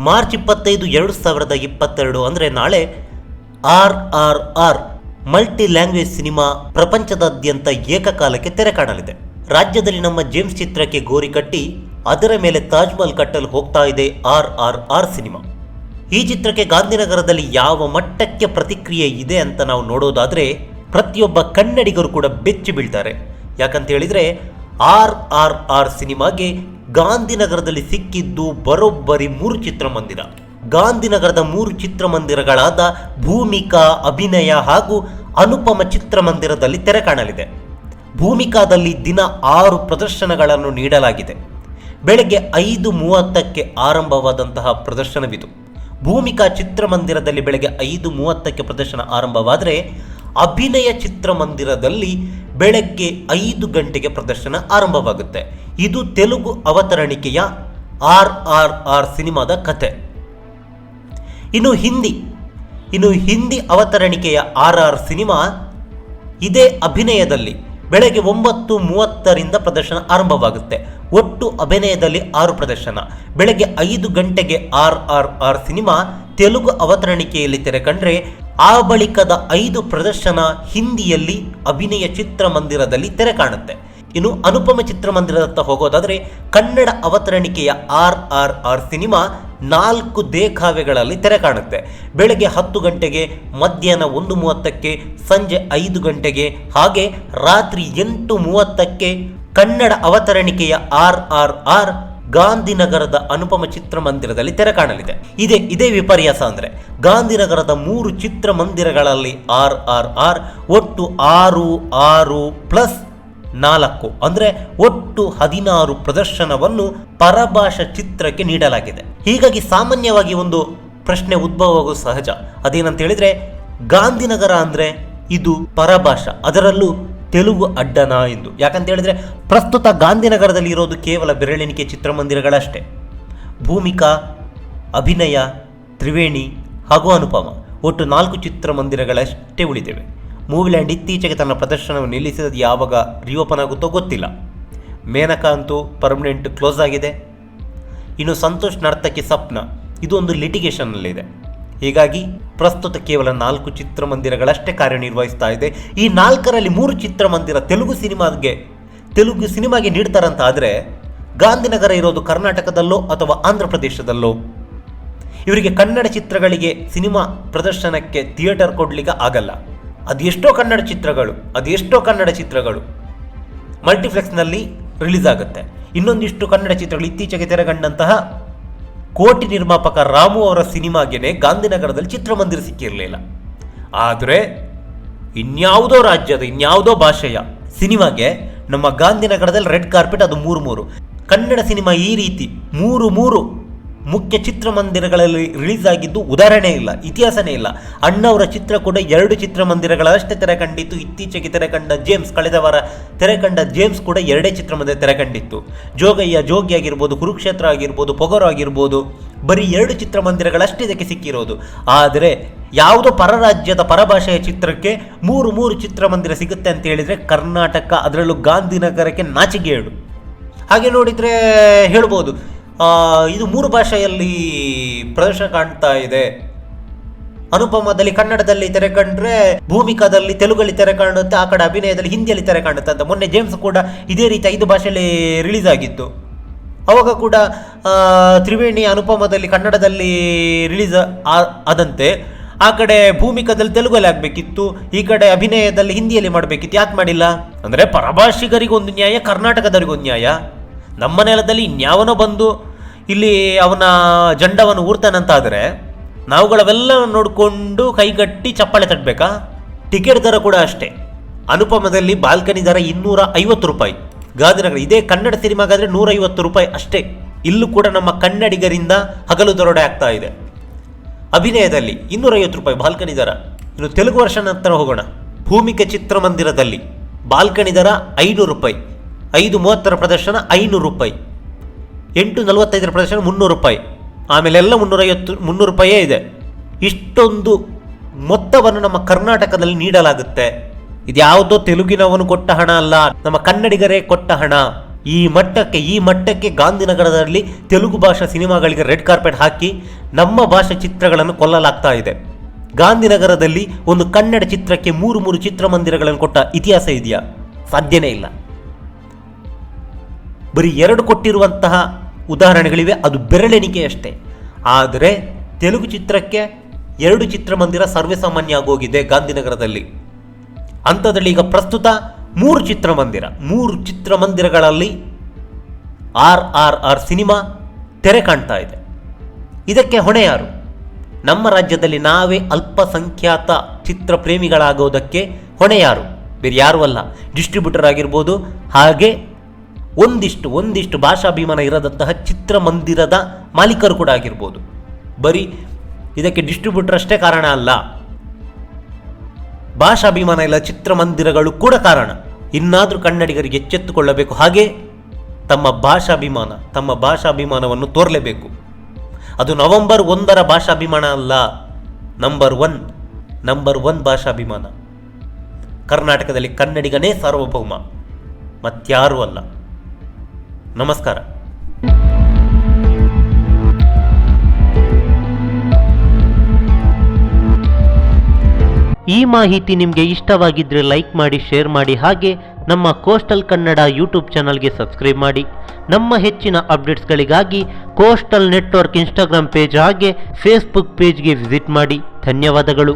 March 25, 2022 ಅಂದರೆ ನಾಳೆ RRR multi language cinema ಪ್ರಪಂಚದಾದ್ಯಂತ ಏಕಕಾಲಕ್ಕೆ ತೆರೆ ಕಾಣಲಿದೆ. ರಾಜ್ಯದಲ್ಲಿ ನಮ್ಮ ಜೇಮ್ಸ್ ಚಿತ್ರಕ್ಕೆ ಗೋರಿ ಕಟ್ಟಿ ಅದರ ಮೇಲೆ ತಾಜ್ ಮಹಲ್ ಕಟ್ಟಲು ಹೋಗ್ತಾ ಇದೆ RRR ಸಿನಿಮಾ. ಈ ಚಿತ್ರಕ್ಕೆ ಗಾಂಧಿನಗರದಲ್ಲಿ ಯಾವ ಮಟ್ಟಕ್ಕೆ ಪ್ರತಿಕ್ರಿಯೆ ಇದೆ ಅಂತ ನಾವು ನೋಡೋದಾದರೆ ಪ್ರತಿಯೊಬ್ಬ ಕನ್ನಡಿಗರು ಕೂಡ ಬೆಚ್ಚಿ ಬೀಳ್ತಾರೆ. ಯಾಕಂತ ಹೇಳಿದರೆ RRR ಸಿನಿಮಾಗೆ ಗಾಂಧಿನಗರದಲ್ಲಿ ಸಿಕ್ಕಿದ್ದು ಬರೋಬ್ಬರಿ 3 ಚಿತ್ರಮಂದಿರ. ಗಾಂಧಿನಗರದ 3 ಚಿತ್ರಮಂದಿರಗಳಾದ ಭೂಮಿಕಾ, ಅಭಿನಯ ಹಾಗೂ ಅನುಪಮ ಚಿತ್ರಮಂದಿರದಲ್ಲಿ ತೆರೆ ಕಾಣಲಿದೆ. ಭೂಮಿಕಾದಲ್ಲಿ ದಿನ 6 ಪ್ರದರ್ಶನಗಳನ್ನು ನೀಡಲಾಗಿದೆ. ಬೆಳಗ್ಗೆ 5:30ಕ್ಕೆ ಆರಂಭವಾದಂತಹ ಪ್ರದರ್ಶನವಿದು. ಭೂಮಿಕಾ ಚಿತ್ರಮಂದಿರದಲ್ಲಿ ಬೆಳಗ್ಗೆ 5:30ಕ್ಕೆ ಪ್ರದರ್ಶನ ಆರಂಭವಾದರೆ ಅಭಿನಯ ಚಿತ್ರಮಂದಿರದಲ್ಲಿ ಬೆಳಗ್ಗೆ 5 ಗಂಟೆಗೆ ಪ್ರದರ್ಶನ ಆರಂಭವಾಗುತ್ತೆ. ಇದು ತೆಲುಗು ಅವತರಣಿಕೆಯ RRR ಸಿನಿಮಾದ ಕತೆ. ಇನ್ನು ಹಿಂದಿ ಅವತರಣಿಕೆಯ RR ಸಿನಿಮಾ ಇದೇ ಅಭಿನಯದಲ್ಲಿ ಬೆಳಗ್ಗೆ 9:30ರಿಂದ ಪ್ರದರ್ಶನ ಆರಂಭವಾಗುತ್ತೆ. ಒಟ್ಟು ಅಭಿನಯದಲ್ಲಿ 6 ಪ್ರದರ್ಶನ. ಬೆಳಗ್ಗೆ 5 ಗಂಟೆಗೆ RRR ಸಿನಿಮಾ ತೆಲುಗು ಅವತರಣಿಕೆಯಲ್ಲಿ ತೆರೆ ಕಂಡ್ರೆ ಆ ಬಳಿಕದ 5 ಪ್ರದರ್ಶನ ಹಿಂದಿಯಲ್ಲಿ ಅಭಿನಯ ಚಿತ್ರಮಂದಿರದಲ್ಲಿ ತೆರೆ ಕಾಣುತ್ತೆ. ಇನ್ನು ಅನುಪಮ ಚಿತ್ರಮಂದಿರದತ್ತ ಹೋಗೋದಾದರೆ ಕನ್ನಡ ಅವತರಣಿಕೆಯ RRR ಸಿನಿಮಾ 4 ದೇಖಾವೆಗಳಲ್ಲಿ ತೆರೆ ಕಾಣುತ್ತೆ. ಬೆಳಗ್ಗೆ 10 ಗಂಟೆಗೆ, ಮಧ್ಯಾಹ್ನ 1:30ಕ್ಕೆ, ಸಂಜೆ 5 ಗಂಟೆಗೆ ಹಾಗೆ ರಾತ್ರಿ 8:30ಕ್ಕೆ ಕನ್ನಡ ಅವತರಣಿಕೆಯ RRR ಗಾಂಧಿನಗರದ ಅನುಪಮ ಚಿತ್ರಮಂದಿರದಲ್ಲಿ ತೆರೆ ಕಾಣಲಿದೆ. ಇದೇ ವಿಪರ್ಯಾಸ ಅಂದರೆ ಗಾಂಧಿನಗರದ 3 ಚಿತ್ರಮಂದಿರಗಳಲ್ಲಿ RRR ಒಟ್ಟು 6+4 ಅಂದರೆ ಒಟ್ಟು 16 ಪ್ರದರ್ಶನವನ್ನು ಪರಭಾಷಾ ಚಿತ್ರಕ್ಕೆ ನೀಡಲಾಗಿದೆ. ಹೀಗಾಗಿ ಸಾಮಾನ್ಯವಾಗಿ ಒಂದು ಪ್ರಶ್ನೆ ಉದ್ಭವವಾಗುವುದು ಸಹಜ. ಅದೇನಂತ ಹೇಳಿದ್ರೆ ಗಾಂಧಿನಗರ ಅಂದರೆ ಇದು ಪರಭಾಷಾ, ಅದರಲ್ಲೂ ತೆಲುಗು ಅಡ್ಡನಾ ಎಂದು. ಯಾಕಂತ ಹೇಳಿದ್ರೆ ಪ್ರಸ್ತುತ ಗಾಂಧಿನಗರದಲ್ಲಿ ಇರೋದು ಕೇವಲ ಬೆರಳೆಣಿಕೆ ಚಿತ್ರಮಂದಿರಗಳಷ್ಟೇ. ಭೂಮಿಕಾ, ಅಭಿನಯ, ತ್ರಿವೇಣಿ ಹಾಗೂ ಅನುಪಮ ಒಟ್ಟು 4 ಚಿತ್ರಮಂದಿರಗಳಷ್ಟೇ ಉಳಿದಿವೆ. ಮೂವಿಲ್ಯಾಂಡ್ ಇತ್ತೀಚೆಗೆ ತನ್ನ ಪ್ರದರ್ಶನವನ್ನು ನಿಲ್ಲಿಸಿದ ಯಾವಾಗ ರಿಓಪನ್ ಆಗುತ್ತೋ ಗೊತ್ತಿಲ್ಲ. ಮೇನಕಾ ಅಂತೂ ಪರ್ಮನೆಂಟ್ ಕ್ಲೋಸ್ ಆಗಿದೆ. ಇನ್ನು ಸಂತೋಷ್ ನರ್ತಕಿ ಸಪ್ನ ಇದು ಒಂದು ಲಿಟಿಗೇಷನ್ನಲ್ಲಿದೆ. ಹೀಗಾಗಿ ಪ್ರಸ್ತುತ ಕೇವಲ 4 ಚಿತ್ರಮಂದಿರಗಳಷ್ಟೇ ಕಾರ್ಯನಿರ್ವಹಿಸ್ತಾ ಇದೆ. ಈ 4ರಲ್ಲಿ 3 ಚಿತ್ರಮಂದಿರ ತೆಲುಗು ಸಿನಿಮಾಗೆ ನೀಡ್ತಾರಂತ ಆದರೆ ಗಾಂಧಿನಗರ ಇರೋದು ಕರ್ನಾಟಕದಲ್ಲೋ ಅಥವಾ ಆಂಧ್ರ ಪ್ರದೇಶದಲ್ಲೋ. ಇವರಿಗೆ ಕನ್ನಡ ಚಿತ್ರಗಳಿಗೆ ಸಿನಿಮಾ ಪ್ರದರ್ಶನಕ್ಕೆ ಥಿಯೇಟರ್ ಕೊಡ್ಲಿಕ್ಕೆ ಆಗಲ್ಲ. ಅದೆಷ್ಟೋ ಕನ್ನಡ ಚಿತ್ರಗಳು ಮಲ್ಟಿಪ್ಲೆಕ್ಸ್ನಲ್ಲಿ ರಿಲೀಸ್ ಆಗುತ್ತೆ. ಇನ್ನೊಂದಿಷ್ಟು ಕನ್ನಡ ಚಿತ್ರಗಳು ಇತ್ತೀಚೆಗೆ ತೆರೆಗಂಡಂತಹ ಕೋಟಿ ನಿರ್ಮಾಪಕ ರಾಮು ಅವರ ಸಿನಿಮಾಗೆನೆ ಗಾಂಧಿನಗರದಲ್ಲಿ ಚಿತ್ರಮಂದಿರ ಸಿಕ್ಕಿರಲಿಲ್ಲ. ಆದರೆ ಇನ್ಯಾವುದೋ ರಾಜ್ಯದ ಇನ್ಯಾವುದೋ ಭಾಷೆಯ ಸಿನಿಮಾಗೆ ನಮ್ಮ ಗಾಂಧಿನಗರದಲ್ಲಿ ರೆಡ್ ಕಾರ್ಪೆಟ್, ಅದು 3 ಕನ್ನಡ ಸಿನಿಮಾ ಈ ರೀತಿ 3 ಮುಖ್ಯ ಚಿತ್ರಮಂದಿರಗಳಲ್ಲಿ ರಿಲೀಸ್ ಆಗಿದ್ದು ಉದಾಹರಣೆ ಇಲ್ಲ, ಇತಿಹಾಸನೇ ಇಲ್ಲ. ಅಣ್ಣವರ ಚಿತ್ರ ಕೂಡ 2 ಚಿತ್ರಮಂದಿರಗಳಷ್ಟೇ ತೆರೆಕಂಡಿತ್ತು. ಇತ್ತೀಚೆಗೆ ಕಳೆದ ವಾರ ತೆರೆಕಂಡ ಜೇಮ್ಸ್ ಕೂಡ 2 ಚಿತ್ರಮಂದಿರ ತೆರೆಕಂಡಿತ್ತು. ಜೋಗಿ ಆಗಿರ್ಬೋದು, ಕುರುಕ್ಷೇತ್ರ ಆಗಿರ್ಬೋದು, ಪೊಗರು ಆಗಿರ್ಬೋದು, ಬರೀ 2 ಚಿತ್ರಮಂದಿರಗಳಷ್ಟೇ ಇದಕ್ಕೆ ಸಿಕ್ಕಿರೋದು. ಆದರೆ ಯಾವುದೋ ಪರರಾಜ್ಯದ ಪರಭಾಷೆಯ ಚಿತ್ರಕ್ಕೆ 3 ಚಿತ್ರಮಂದಿರ ಸಿಗುತ್ತೆ ಅಂತ ಹೇಳಿದರೆ ಕರ್ನಾಟಕ, ಅದರಲ್ಲೂ ಗಾಂಧಿನಗರಕ್ಕೆ ನಾಚಿಕೆಗೇಡು. ಹಾಗೆ ನೋಡಿದರೆ ಹೇಳ್ಬೋದು ಇದು 3 ಭಾಷೆಯಲ್ಲಿ ಪ್ರದರ್ಶನ ಕಾಣ್ತಾ ಇದೆ. ಅನುಪಮದಲ್ಲಿ ಕನ್ನಡದಲ್ಲಿ ತೆರೆ ಕಂಡ್ರೆ, ಭೂಮಿಕಾದಲ್ಲಿ ತೆಲುಗಲ್ಲಿ ತೆರೆ ಕಾಣುತ್ತೆ, ಆ ಕಡೆ ಅಭಿನಯದಲ್ಲಿ ಹಿಂದಿಯಲ್ಲಿ ತೆರೆ ಕಾಣುತ್ತೆ ಅಂತ. ಮೊನ್ನೆ ಜೇಮ್ಸ್ ಕೂಡ ಇದೇ ರೀತಿ 5 ಭಾಷೆಯಲ್ಲಿ ರಿಲೀಸ್ ಆಗಿತ್ತು. ಅವಾಗ ಕೂಡ ತ್ರಿವೇಣಿ ಅನುಪಮದಲ್ಲಿ ಕನ್ನಡದಲ್ಲಿ ರಿಲೀಸ್ ಆದಂತೆ ಆ ಕಡೆ ಭೂಮಿಕಾದಲ್ಲಿ ತೆಲುಗಲ್ಲಿ ಆಗಬೇಕಿತ್ತು, ಈ ಕಡೆ ಅಭಿನಯದಲ್ಲಿ ಹಿಂದಿಯಲ್ಲಿ ಮಾಡಬೇಕಿತ್ತು. ಯಾಕೆ ಮಾಡಿಲ್ಲ ಅಂದರೆ ಪರಭಾಷಿಗರಿಗೊಂದು ನ್ಯಾಯ, ಕರ್ನಾಟಕದವರಿಗೊಂದು ನ್ಯಾಯ. ನಮ್ಮ ನೆಲದಲ್ಲಿ ಇನ್ಯಾವನೋ ಬಂದು ಇಲ್ಲಿ ಅವನ ಜಂಡವನ್ನು ಊರ್ತಾನಂತಾದರೆ ನಾವುಗಳವೆಲ್ಲ ನೋಡಿಕೊಂಡು ಕೈಗಟ್ಟಿ ಚಪ್ಪಾಳೆ ತಟ್ಟಬೇಕಾ? ಟಿಕೆಟ್ ದರ ಕೂಡ ಅಷ್ಟೇ. ಅನುಪಮದಲ್ಲಿ ಬಾಲ್ಕನಿ ದರ 250 ರೂಪಾಯಿ. ಗಾಂಧಿನಗರ ಇದೇ ಕನ್ನಡ ಸಿನಿಮಾಗಾದರೆ 150 ರೂಪಾಯಿ ಅಷ್ಟೇ. ಇಲ್ಲೂ ಕೂಡ ನಮ್ಮ ಕನ್ನಡಿಗರಿಂದ ಹಗಲು ದರೋಡೆ ಆಗ್ತಾ ಇದೆ. ಅಭಿನಯದಲ್ಲಿ 250 ರೂಪಾಯಿ ಬಾಲ್ಕನಿ ದರ. ಇನ್ನು ತೆಲುಗು ವರ್ಷನ್ ಹತ್ರ ಹೋಗೋಣ. ಭೂಮಿಕೆ ಚಿತ್ರಮಂದಿರದಲ್ಲಿ ಬಾಲ್ಕನಿ ದರ 500 ರೂಪಾಯಿ, 5:30 ಪ್ರದರ್ಶನ 500 ರೂಪಾಯಿ, 8:45 ಪ್ರದರ್ಶನ 300 ರೂಪಾಯಿ, ಆಮೇಲೆ ಎಲ್ಲ 300 ರೂಪಾಯೇ ಇದೆ. ಇಷ್ಟೊಂದು ಮೊತ್ತವನ್ನು ನಮ್ಮ ಕರ್ನಾಟಕದಲ್ಲಿ ನೀಡಲಾಗುತ್ತೆ. ಇದ್ಯಾವುದೋ ತೆಲುಗಿನವನು ಕೊಟ್ಟ ಹಣ ಅಲ್ಲ, ನಮ್ಮ ಕನ್ನಡಿಗರೇ ಕೊಟ್ಟ ಹಣ. ಈ ಮಟ್ಟಕ್ಕೆ ಗಾಂಧಿನಗರದಲ್ಲಿ ತೆಲುಗು ಭಾಷಾ ಸಿನಿಮಾಗಳಿಗೆ ರೆಡ್ ಕಾರ್ಪೆಟ್ ಹಾಕಿ ನಮ್ಮ ಭಾಷಾ ಚಿತ್ರಗಳನ್ನು ಕೊಲ್ಲಲಾಗ್ತಾ ಇದೆ. ಗಾಂಧಿನಗರದಲ್ಲಿ ಒಂದು ಕನ್ನಡ ಚಿತ್ರಕ್ಕೆ 3 ಚಿತ್ರಮಂದಿರಗಳನ್ನು ಕೊಟ್ಟ ಇತಿಹಾಸ ಇದೆಯಾ? ಸಾಧ್ಯನೇ ಇಲ್ಲ. ಬರೀ 2 ಕೊಟ್ಟಿರುವಂತಹ ಉದಾಹರಣೆಗಳಿವೆ, ಅದು ಬೆರಳೆಣಿಕೆಯಷ್ಟೇ. ಆದರೆ ತೆಲುಗು ಚಿತ್ರಕ್ಕೆ 2 ಚಿತ್ರಮಂದಿರ ಸರ್ವೇಸಾಮಾನ್ಯ ಆಗೋಗಿದೆ ಗಾಂಧಿನಗರದಲ್ಲಿ. ಅಂಥದ್ರಲ್ಲಿ ಈಗ ಪ್ರಸ್ತುತ 3 ಚಿತ್ರಮಂದಿರಗಳಲ್ಲಿ RRR ಸಿನಿಮಾ ತೆರೆ ಕಾಣ್ತಾ ಇದೆ. ಇದಕ್ಕೆ ಹೊಣೆ ಯಾರು? ನಮ್ಮ ರಾಜ್ಯದಲ್ಲಿ ನಾವೇ ಅಲ್ಪಸಂಖ್ಯಾತ ಚಿತ್ರ ಪ್ರೇಮಿಗಳಾಗೋದಕ್ಕೆ ಹೊಣೆ ಯಾರು? ಬೇರೆ ಯಾರೂ ಅಲ್ಲ, ಡಿಸ್ಟ್ರಿಬ್ಯೂಟರ್ ಆಗಿರ್ಬೋದು, ಹಾಗೆ ಒಂದಿಷ್ಟು ಭಾಷಾಭಿಮಾನ ಇರದಂತಹ ಚಿತ್ರಮಂದಿರದ ಮಾಲೀಕರು ಕೂಡ ಆಗಿರ್ಬೋದು. ಬರೀ ಇದಕ್ಕೆ ಡಿಸ್ಟ್ರಿಬ್ಯೂಟರ್ ಅಷ್ಟೇ ಕಾರಣ ಅಲ್ಲ, ಭಾಷಾಭಿಮಾನ ಇಲ್ಲ ಚಿತ್ರಮಂದಿರಗಳು ಕೂಡ ಕಾರಣ. ಇನ್ನಾದರೂ ಕನ್ನಡಿಗರಿಗೆ ಎಚ್ಚೆತ್ತುಕೊಳ್ಳಬೇಕು, ಹಾಗೆ ತಮ್ಮ ಭಾಷಾಭಿಮಾನವನ್ನು ತೋರಲೇಬೇಕು. ಅದು ನವೆಂಬರ್ 1ರ ಭಾಷಾಭಿಮಾನ ಅಲ್ಲ, ನಂಬರ್ 1 ಭಾಷಾಭಿಮಾನ. ಕರ್ನಾಟಕದಲ್ಲಿ ಕನ್ನಡಿಗನೇ ಸಾರ್ವಭೌಮ, ಮತ್ಯಾರೂ ಅಲ್ಲ. ನಮಸ್ಕಾರ. ಈ ಮಾಹಿತಿ ನಿಮಗೆ ಇಷ್ಟವಾಗಿದ್ದರೆ ಲೈಕ್ ಮಾಡಿ, ಶೇರ್ ಮಾಡಿ, ಹಾಗೆ ನಮ್ಮ ಕೋಸ್ಟಲ್ ಕನ್ನಡ ಯೂಟ್ಯೂಬ್ ಚಾನಲ್ಗೆ ಸಬ್ಸ್ಕ್ರೈಬ್ ಮಾಡಿ. ನಮ್ಮ ಹೆಚ್ಚಿನ ಅಪ್ಡೇಟ್ಸ್ಗಳಿಗಾಗಿ ಕೋಸ್ಟಲ್ ನೆಟ್ವರ್ಕ್ ಇನ್ಸ್ಟಾಗ್ರಾಮ್ ಪೇಜ್ ಹಾಗೆ ಫೇಸ್ಬುಕ್ ಪೇಜ್ಗೆ ವಿಸಿಟ್ ಮಾಡಿ. ಧನ್ಯವಾದಗಳು.